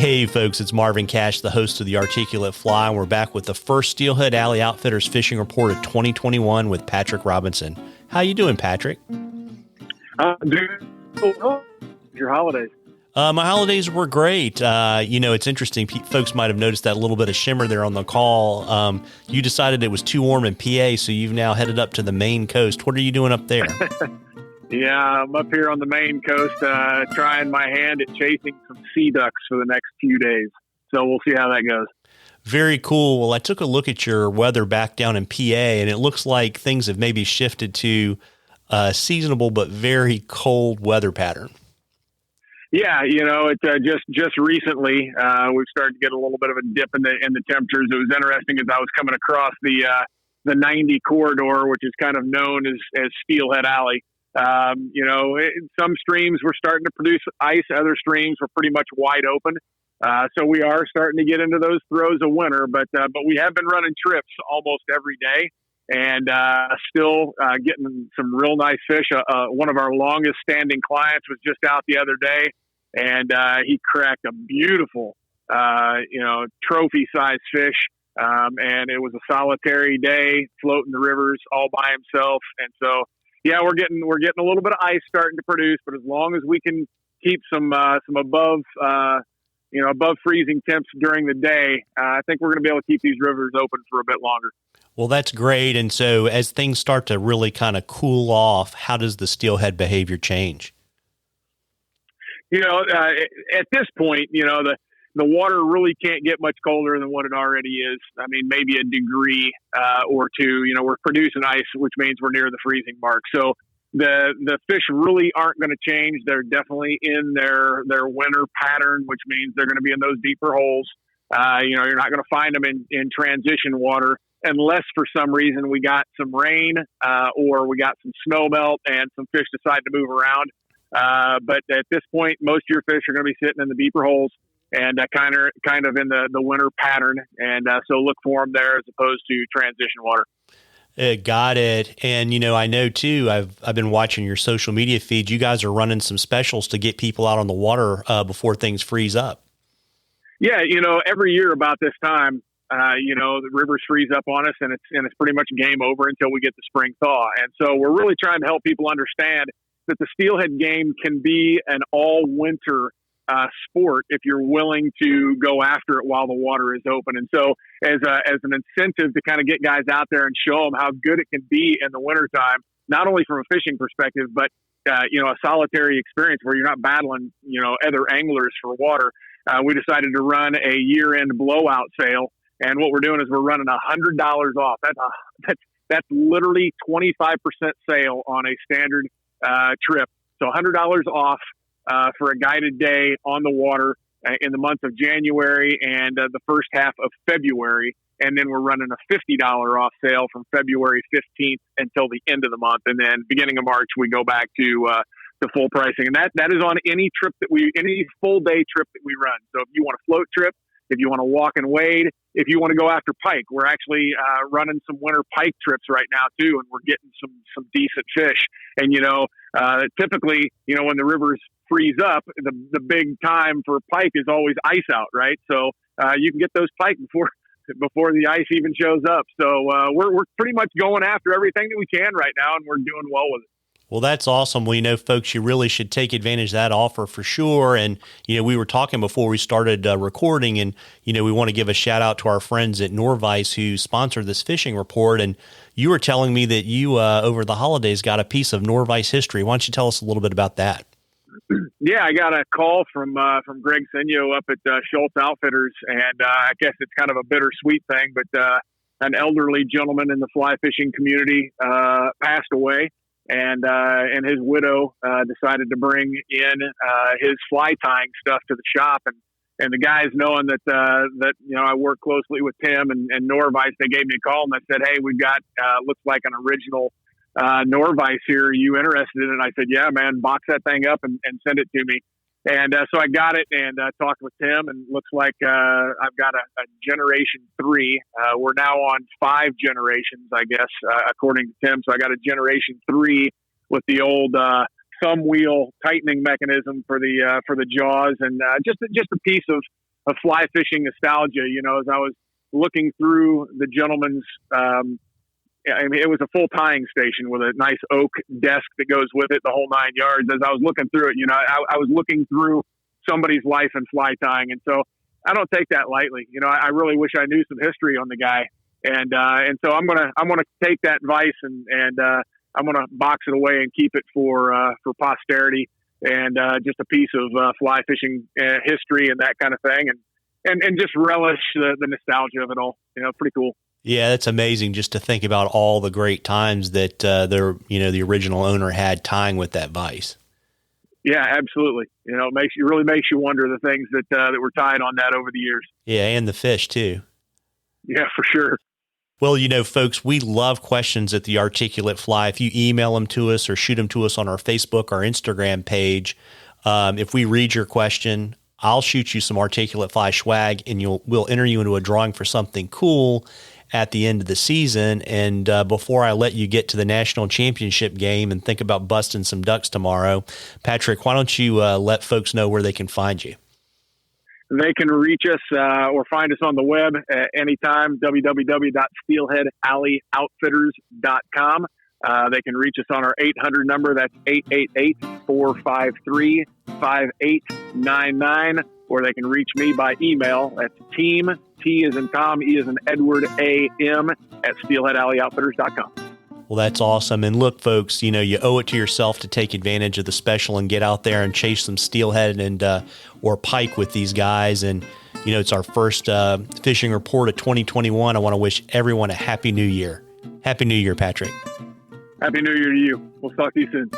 Hey folks, it's Marvin Cash, the host of The Articulate Fly, and we're back with the first Steelhead Alley Outfitters Fishing Report of 2021 with Patrick Robinson. How you doing, Patrick? Your holidays? My holidays were great. It's interesting. Folks might have noticed that little bit of shimmer there on the call. You decided it was too warm in PA, so you've now headed up to the Maine coast. What are you doing up there? Yeah, I'm up here on the Maine coast, trying my hand at chasing some sea ducks for the next few days. So we'll see how that goes. Very cool. Well, I took a look at your weather back down in PA, and it looks like things have maybe shifted to a seasonable but very cold weather pattern. Yeah, it's just recently we've started to get a little bit of a dip in the temperatures. It was interesting as I was coming across the 90 corridor, which is kind of known as Steelhead Alley. Some streams were starting to produce ice. Other streams were pretty much wide open. So we are starting to get into those throes of winter, but we have been running trips almost every day and still getting some real nice fish. One of our longest standing clients was just out the other day, and he cracked a beautiful, trophy sized fish. And it was a solitary day floating the rivers all by himself. And so, yeah, we're getting a little bit of ice starting to produce, but as long as we can keep some above freezing temps during the day, I think we're going to be able to keep these rivers open for a bit longer. Well, that's great. And so as things start to really kind of cool off, how does the steelhead behavior change? At this point, the water really can't get much colder than what it already is. I mean, maybe a degree or two. We're producing ice, which means we're near the freezing mark. So the fish really aren't going to change. They're definitely in their winter pattern, which means they're going to be in those deeper holes. You're not going to find them in transition water unless for some reason we got some rain or we got some snow melt and some fish decide to move around. But at this point, most of your fish are going to be sitting in the deeper holes and kind of in the winter pattern. And so look for them there as opposed to transition water. Got it. And, I know too, I've been watching your social media feed. You guys are running some specials to get people out on the water before things freeze up. Yeah. Every year about this time, the rivers freeze up on us and it's pretty much game over until we get the spring thaw. And so we're really trying to help people understand that the steelhead game can be an all winter sport if you're willing to go after it while the water is open. And so as an incentive to kind of get guys out there and show them how good it can be in the wintertime, not only from a fishing perspective, but a solitary experience where you're not battling, other anglers for water. We decided to run a year-end blowout sale. And what we're doing is we're running $100 off. That's literally 25% sale on a standard trip. So $100 off for a guided day on the water in the month of January and the first half of February. And then we're running a $50 off sale from February 15th until the end of the month. And then beginning of March, we go back to full pricing. And that is on any full day trip that we run. So if you want a float trip, if you want to walk and wade, if you want to go after pike, we're actually running some winter pike trips right now too, and we're getting some decent fish. And typically, when the rivers freeze up, the big time for pike is always ice out, right? So you can get those pike before the ice even shows up. So we're pretty much going after everything that we can right now, and we're doing well with it. Well, that's awesome. Well, folks, you really should take advantage of that offer for sure. And, we were talking before we started recording, and, we want to give a shout out to our friends at Norvise who sponsored this fishing report. And you were telling me that you, over the holidays, got a piece of Norvise history. Why don't you tell us a little bit about that? Yeah, I got a call from Greg Senyo up at Schultz Outfitters, and I guess it's kind of a bittersweet thing, but an elderly gentleman in the fly fishing community passed away. And his widow decided to bring in his fly tying stuff to the shop, and the guys, knowing that I work closely with Tim and Norvise, they gave me a call and they said, "Hey, we've got looks like an original Norvise here. Are you interested in it?" And I said, "Yeah, man, box that thing up and send it to me." And so I got it and talked with Tim, and looks like I've got a generation 3. We're now on 5 generations, I guess, according to Tim. So I got a generation 3 with the old thumb wheel tightening mechanism for the jaws, and just a piece of fly fishing nostalgia. You know, as I was looking through the gentleman's, I mean, it was a full tying station with a nice oak desk that goes with it, the whole 9 yards. As I was looking through it, you know, I was looking through somebody's life in fly tying. And so I don't take that lightly. You know, I really wish I knew some history on the guy. And so I'm going to take that advice and I'm going to box it away and keep it for posterity and just a piece of fly fishing history and that kind of thing. And just relish the nostalgia of it all. You know, pretty cool. Yeah, that's amazing just to think about all the great times that the original owner had tying with that vise. Yeah, absolutely. You know, it really makes you wonder the things that were tied on that over the years. Yeah, and the fish too. Yeah, for sure. Well, you know, folks, we love questions at the Articulate Fly. If you email them to us or shoot them to us on our Facebook or Instagram page, if we read your question, I'll shoot you some Articulate Fly swag, and we'll enter you into a drawing for something cool at the end of the season. And before I let you get to the national championship game and think about busting some ducks tomorrow, Patrick, why don't you let folks know where they can find you? They can reach us or find us on the web at anytime, www.steelheadoutfitters.com. They can reach us on our 800 number. That's 888-453-5899. Or they can reach me by email. That's team, T as in Tom, E as in Edward, A-M, at steelheadoutfitters.com. Well, that's awesome. And look, folks, you know, you owe it to yourself to take advantage of the special and get out there and chase some steelhead and or pike with these guys. And, you know, it's our first fishing report of 2021. I want to wish everyone a Happy New Year. Happy New Year, Patrick. Happy New Year to you. We'll talk to you soon.